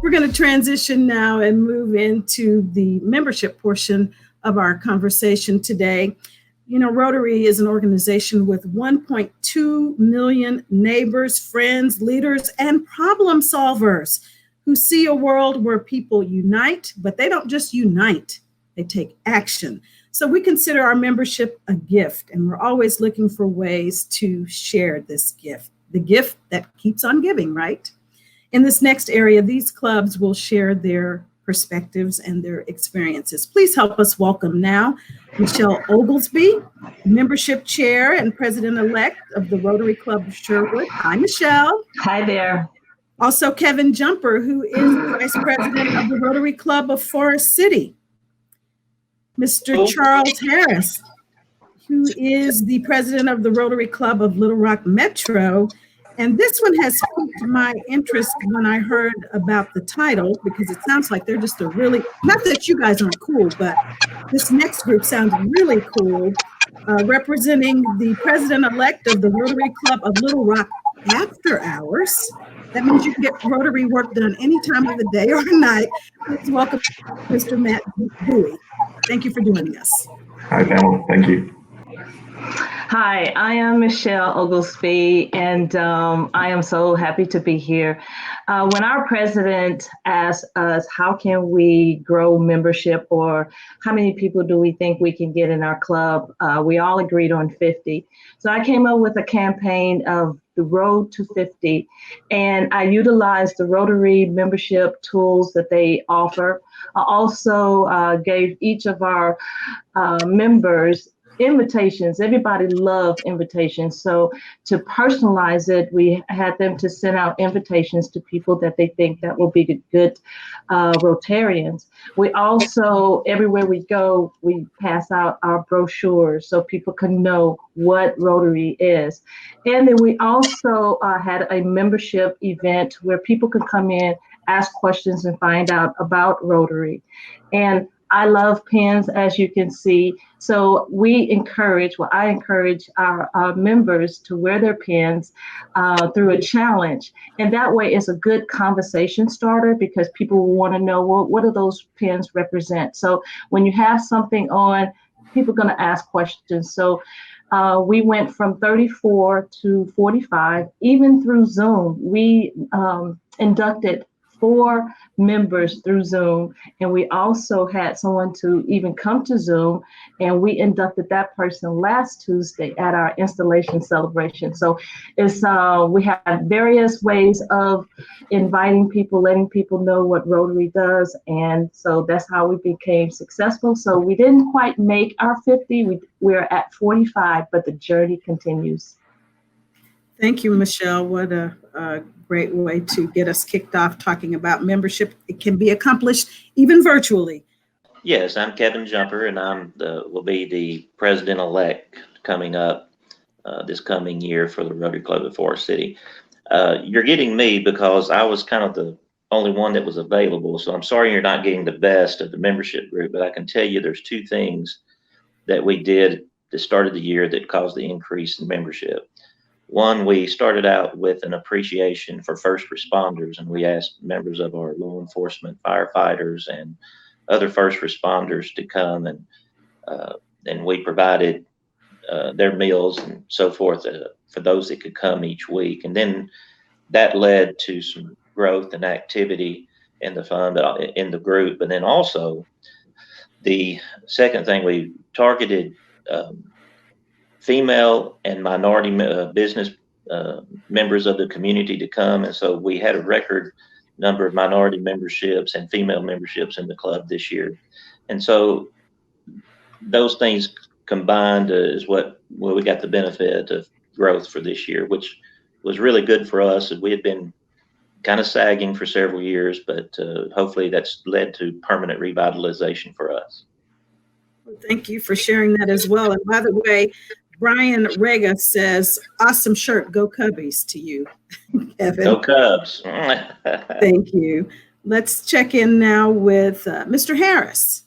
We're going to transition now and move into the membership portion of our conversation today. You know, Rotary is an organization with 1.2 million neighbors, friends, leaders, and problem solvers who see a world where people unite, but they don't just unite, they take action. So we consider our membership a gift, and we're always looking for ways to share this gift, the gift that keeps on giving, right? In this next area, these clubs will share their perspectives and their experiences. Please help us welcome now Michelle Ogilvie, membership chair and president-elect of the Rotary Club of Sherwood. Hi, Michelle. Hi there. Also, Kevin Jumper, who is the vice president of the Rotary Club of Forest City. Mr. Charles Harris, who is the president of the Rotary Club of Little Rock Metro. And this one has piqued my interest when I heard about the title, because it sounds like they're just a really, not that you guys aren't cool, but this next group sounds really cool, representing the president-elect of the Rotary Club of Little Rock After Hours. That means you can get Rotary work done any time of the day or night. Please welcome Mr. Matt Bowie. Thank you for joining us. Hi, panel. Thank you. Hi, I am Michelle Ogilvie, and I am so happy to be here. When our president asked us, how can we grow membership, or how many people do we think we can get in our club, we all agreed on 50. So I came up with a campaign of the Road to 50, and I utilized the Rotary membership tools that they offer. I also gave each of our members invitations. Everybody loved invitations. So to personalize it, we had them to send out invitations to people that they think that will be good Rotarians. We also, everywhere we go, we pass out our brochures so people can know what Rotary is. And then we also had a membership event where people could come in, ask questions, and find out about Rotary. And I love pens, as you can see. So I encourage our members to wear their pens through a challenge. And that way it's a good conversation starter, because people will want to know, well, what do those pens represent? So when you have something on, people are going to ask questions. So we went from 34 to 45, even through Zoom. We inducted 4 members through Zoom, and we also had someone to even come to Zoom, and we inducted that person last Tuesday at our installation celebration. So it's we have various ways of inviting people, letting people know what Rotary does, and so that's how we became successful. So we didn't quite make our 50, we're at 45, but the journey continues. Thank you, Michelle. What a great way to get us kicked off talking about membership. It can be accomplished even virtually. Yes, I'm Kevin Jumper, and will be the president-elect coming up this coming year for the Rotary Club of Forest City. You're getting me because I was kind of the only one that was available, so I'm sorry you're not getting the best of the membership group, but I can tell you there's 2 things that we did at the start of the year that caused the increase in membership. One, we started out with an appreciation for first responders, and we asked members of our law enforcement, firefighters, and other first responders to come, and we provided their meals and so forth for those that could come each week. And then that led to some growth and activity in the fund, in the group. And then also the second thing, we targeted female and minority business members of the community to come. And so we had a record number of minority memberships and female memberships in the club this year. And so those things combined is what we got the benefit of growth for this year, which was really good for us. We had been kind of sagging for several years, but hopefully that's led to permanent revitalization for us. Well, thank you for sharing that as well. And by the way, Brian Rega says, awesome shirt, go Cubbies to you, Kevin. Go Cubs. Thank you. Let's check in now with Mr. Harris.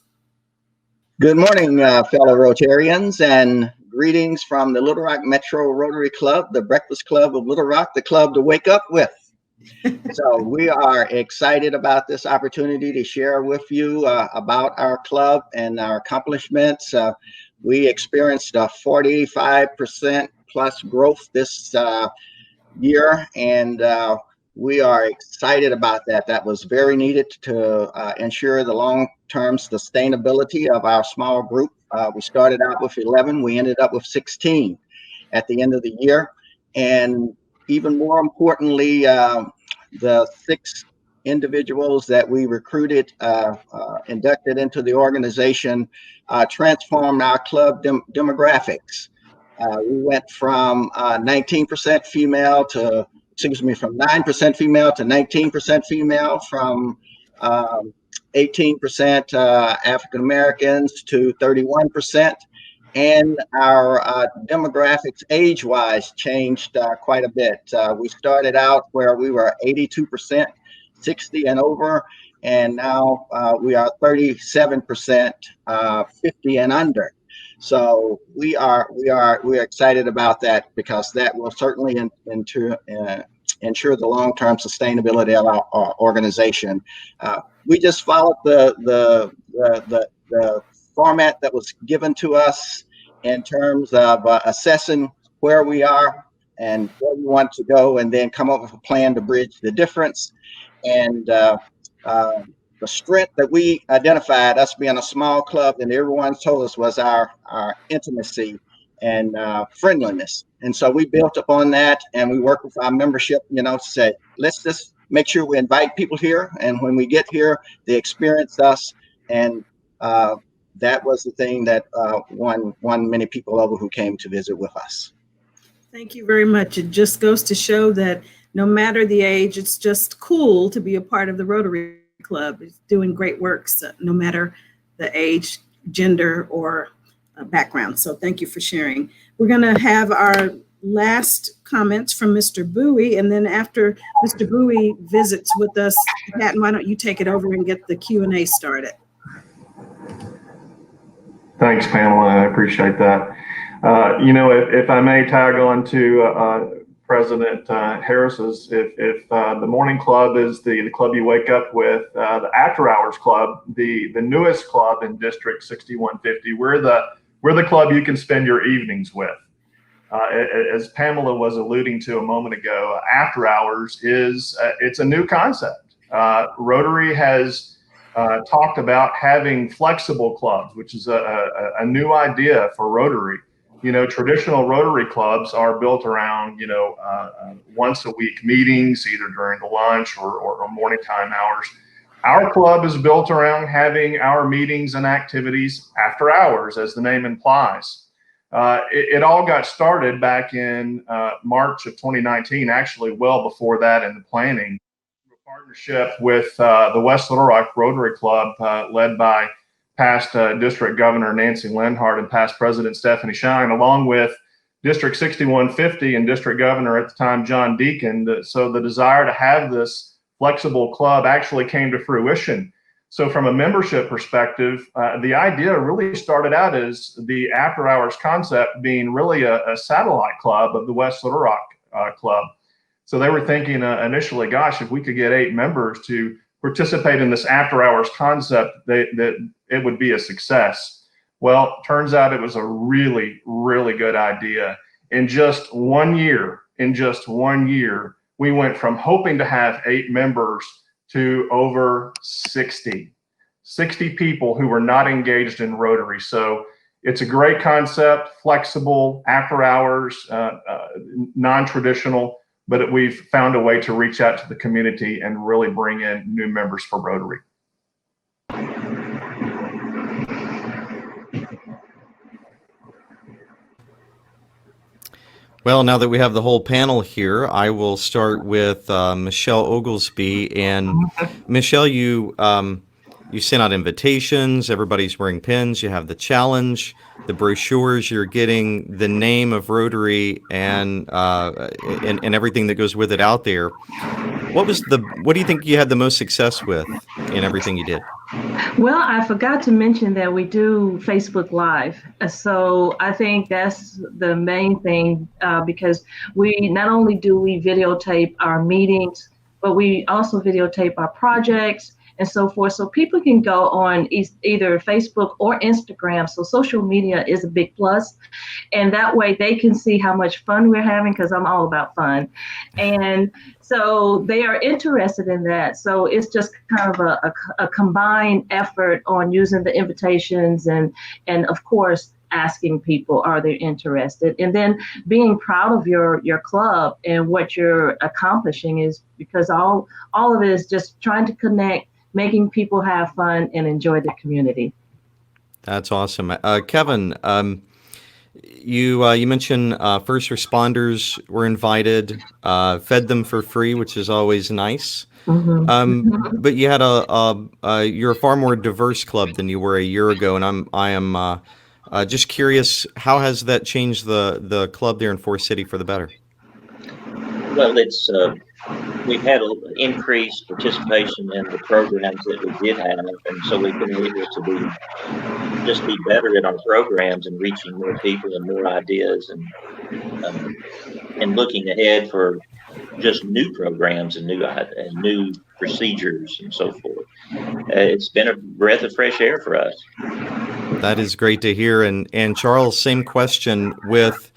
Good morning, fellow Rotarians, and greetings from the Little Rock Metro Rotary Club, the Breakfast Club of Little Rock, the club to wake up with. So we are excited about this opportunity to share with you about our club and our accomplishments. We experienced a 45% plus growth this year, and we are excited about that. That was very needed to ensure the long-term sustainability of our small group. We started out with 11, we ended up with 16 at the end of the year. And even more importantly, the 6 individuals that we recruited, inducted into the organization, transformed our club demographics. We went from 19% female to, from 9% female to 19% female, from 18% African Americans to 31%. And our demographics age-wise changed quite a bit. We started out where we were 82% 60 and over, and now we are 37% 50 and under. So we're excited about that, because that will certainly ensure the long-term sustainability of our organization. We just followed the format that was given to us in terms of assessing where we are and where we want to go, and then come up with a plan to bridge the difference. And the strength that we identified, us being a small club, and everyone told us, was our intimacy and friendliness. And so we built upon that, and we work with our membership, to say, let's just make sure we invite people here, and when we get here, they experience us. And that was the thing that won many people over who came to visit with us. Thank you very much. It just goes to show that no matter the age, it's just cool to be a part of the Rotary Club. It's doing great work, so no matter the age, gender, or background. So thank you for sharing. We're going to have our last comments from Mr. Bowie, and then after Mr. Bowie visits with us, Patton, why don't you take it over and get the Q&A started? Thanks, Pamela. I appreciate that. If I may tag on to President Harris's, if the morning club is the club you wake up with, the after hours club, the newest club in District 6150, we're the club you can spend your evenings with. As Pamela was alluding to a moment ago, after hours it's a new concept. Rotary has talked about having flexible clubs, which is a new idea for Rotary. Traditional Rotary clubs are built around, once a week meetings, either during the lunch or morning time hours. Our club is built around having our meetings and activities after hours, as the name implies. It all got started back in March of 2019, actually well before that in the planning. Partnership with the West Little Rock Rotary Club, led by past District Governor Nancy Lenhart and past President Stephanie Shine, along with District 6150 and District Governor at the time, John Deacon. So the desire to have this flexible club actually came to fruition. So from a membership perspective, the idea really started out as the after hours concept being really a satellite club of the West Little Rock Club. So they were thinking initially, gosh, if we could get 8 members to participate in this after hours concept, that it would be a success. Well, turns out it was a really, really good idea. In just 1 year, we went from hoping to have 8 members to over 60 people who were not engaged in Rotary. So it's a great concept, flexible, after hours, non-traditional, but we've found a way to reach out to the community and really bring in new members for Rotary. Well, now that we have the whole panel here, I will start with Michelle Ogilvie. And Michelle, you sent out invitations. Everybody's wearing pins. You have the challenge, the brochures. You're getting the name of Rotary and everything that goes with it out there. What do you think you had the most success with in everything you did? Well, I forgot to mention that we do Facebook Live. So I think that's the main thing, because we not only do we videotape our meetings, but we also videotape our projects and so forth. So people can go on either Facebook or Instagram. So social media is a big plus. And that way they can see how much fun we're having, because I'm all about fun. And so they are interested in that. So it's just kind of a combined effort on using the invitations and of course, asking people, are they interested? And then being proud of your club and what you're accomplishing, is because all of it is just trying to connect, making people have fun and enjoy the community. That's awesome. Kevin, you mentioned first responders were invited, fed them for free, which is always nice. But you had you're a far more diverse club than you were a year ago, and I am just curious, how has that changed the club there in Forest City for the better? Well, it's we've had increased participation in the programs that we did have, and so we've been able to be better at our programs and reaching more people and more ideas, and looking ahead for just new programs and new procedures and so forth. It's been a breath of fresh air for us. That is great to hear. And Charles, same question, with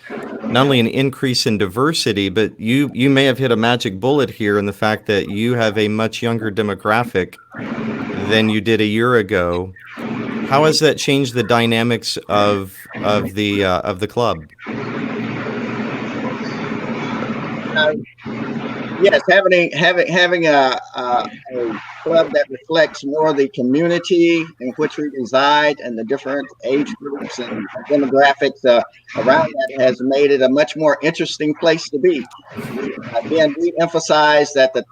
not only an increase in diversity, but you may have hit a magic bullet here in the fact that you have a much younger demographic than you did a year ago. How has that changed the dynamics of the club? Yes, having a club that reflects more the community in which we reside and the different age groups and demographics around that has made it a much more interesting place to be. Again, we emphasize that the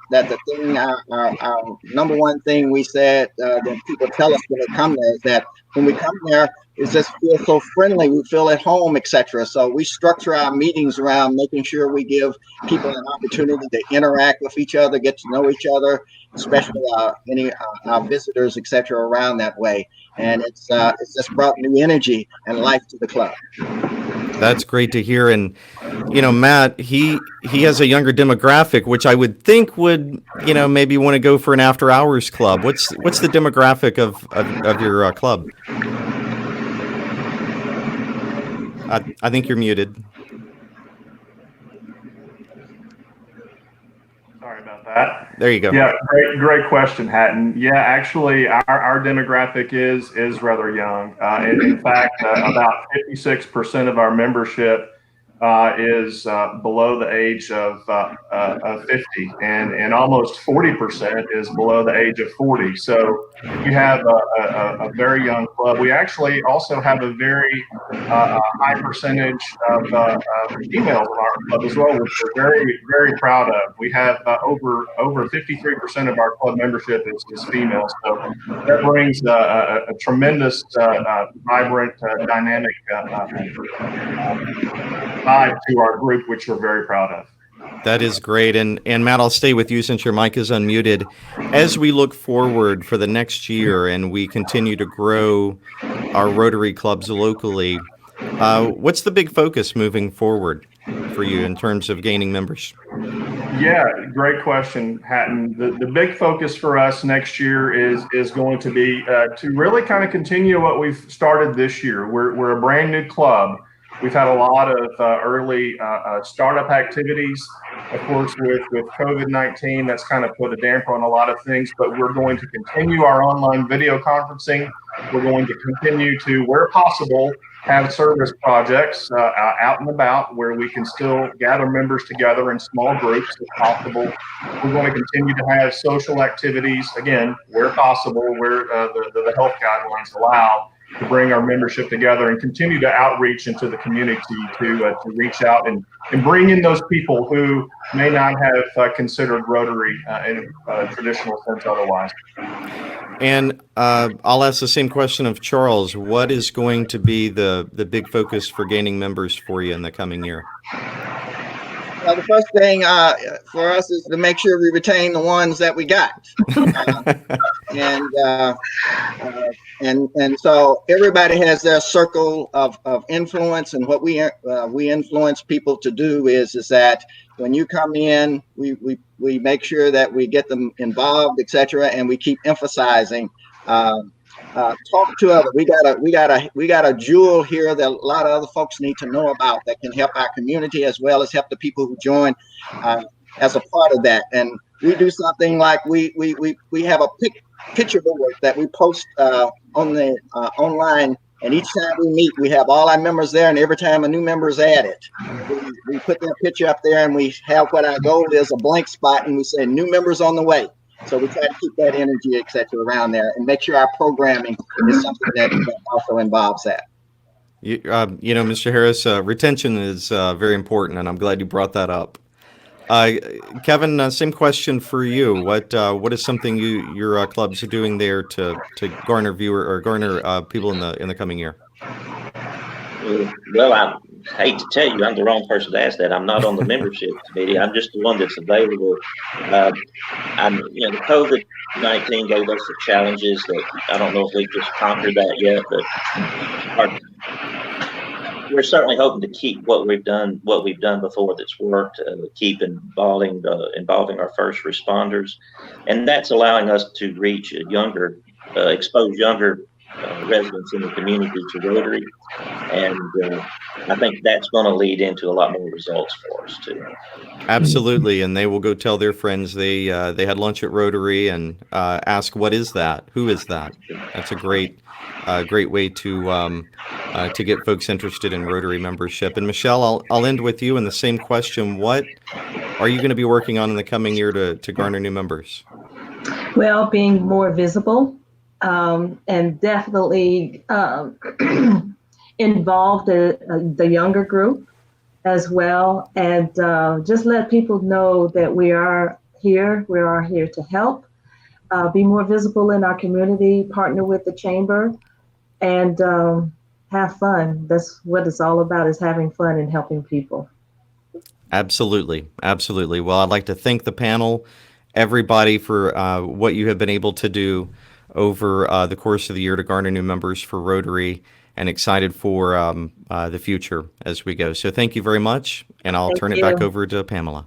thing, our number one thing we said that people tell us when they come there is that when we come there, it just feels so friendly. We feel at home, etc. So we structure our meetings around making sure we give people an opportunity to interact with each other, get to know each other, especially any our visitors, etc. around that way. And it's just brought new energy and life to the club. That's great to hear. And Matt, he has a younger demographic, which I would think would maybe want to go for an after hours club. What's the demographic of your club? I think you're muted. Sorry about that. There you go. Yeah, great question, Hatton. Yeah, actually, our demographic is rather young. In fact, about 56% of our membership is below the age of 50, and almost 40% is below the age of 40. So we have a very young club. We actually also have a very high percentage of females in our club as well, which we're very, very proud of. We have over 53% of our club membership is female. So that brings a tremendous, vibrant, dynamic vibe to our group, which we're very proud of. That is great. And Matt, I'll stay with you since your mic is unmuted. As we look forward for the next year and we continue to grow our Rotary clubs locally, what's the big focus moving forward for you in terms of gaining members? Yeah, great question, Hatton. The big focus for us next year is going to be to really kind of continue what we've started this year. We're a brand new club. We've had a lot of early startup activities. Of course, with COVID-19, that's kind of put a damper on a lot of things, but we're going to continue our online video conferencing. We're going to continue to, where possible, have service projects out and about where we can still gather members together in small groups if possible. We're going to continue to have social activities, again, where possible, where the health guidelines allow, to bring our membership together and continue to outreach into the community to reach out and bring in those people who may not have considered Rotary in a traditional sense otherwise. And I'll ask the same question of Charles. What is going to be the big focus for gaining members for you in the coming year? Well, the first thing for us is to make sure we retain the ones that we got. And so everybody has their circle of influence, and what we influence people to do is that when you come in, we make sure that we get them involved, etc., and we keep emphasizing. Talk to others. We got a jewel here that a lot of other folks need to know about that can help our community as well as help the people who join as a part of that. And we do something like we have a picture board that we post on the online. And each time we meet, we have all our members there. And every time a new member is added, we put their picture up there, and we have what our goal is, a blank spot, and we say new members on the way. So we try to keep that energy, etc., around there, and make sure our programming is something that also involves that. Mr. Harris, retention is very important, and I'm glad you brought that up. Kevin, same question for you. What is something your clubs are doing there to garner people in the coming year? Well, I hate to tell you, I'm the wrong person to ask that. I'm not on the membership committee. I'm just the one that's available. The COVID-19 gave us the challenges that I don't know if we've just conquered that yet, but we're certainly hoping to keep what we've done before that's worked, keep involving our first responders, and that's allowing us to reach expose younger residents in the community to Rotary, and I think that's going to lead into a lot more results for us too. Absolutely, and they will go tell their friends they had lunch at Rotary and ask, "What is that? Who is that?" That's a great way to get folks interested in Rotary membership. And Michelle, I'll end with you in the same question. What are you going to be working on in the coming year to garner new members? Well, being more visible. And definitely involve the younger group as well, and just let people know that we are here. We are here to help, be more visible in our community, partner with the chamber, and have fun. That's what it's all about, is having fun and helping people. Absolutely. Well, I'd like to thank the panel, everybody, for what you have been able to do over the course of the year to garner new members for Rotary, and excited for the future as we go. So thank you very much, and I'll turn it back over to Pamela.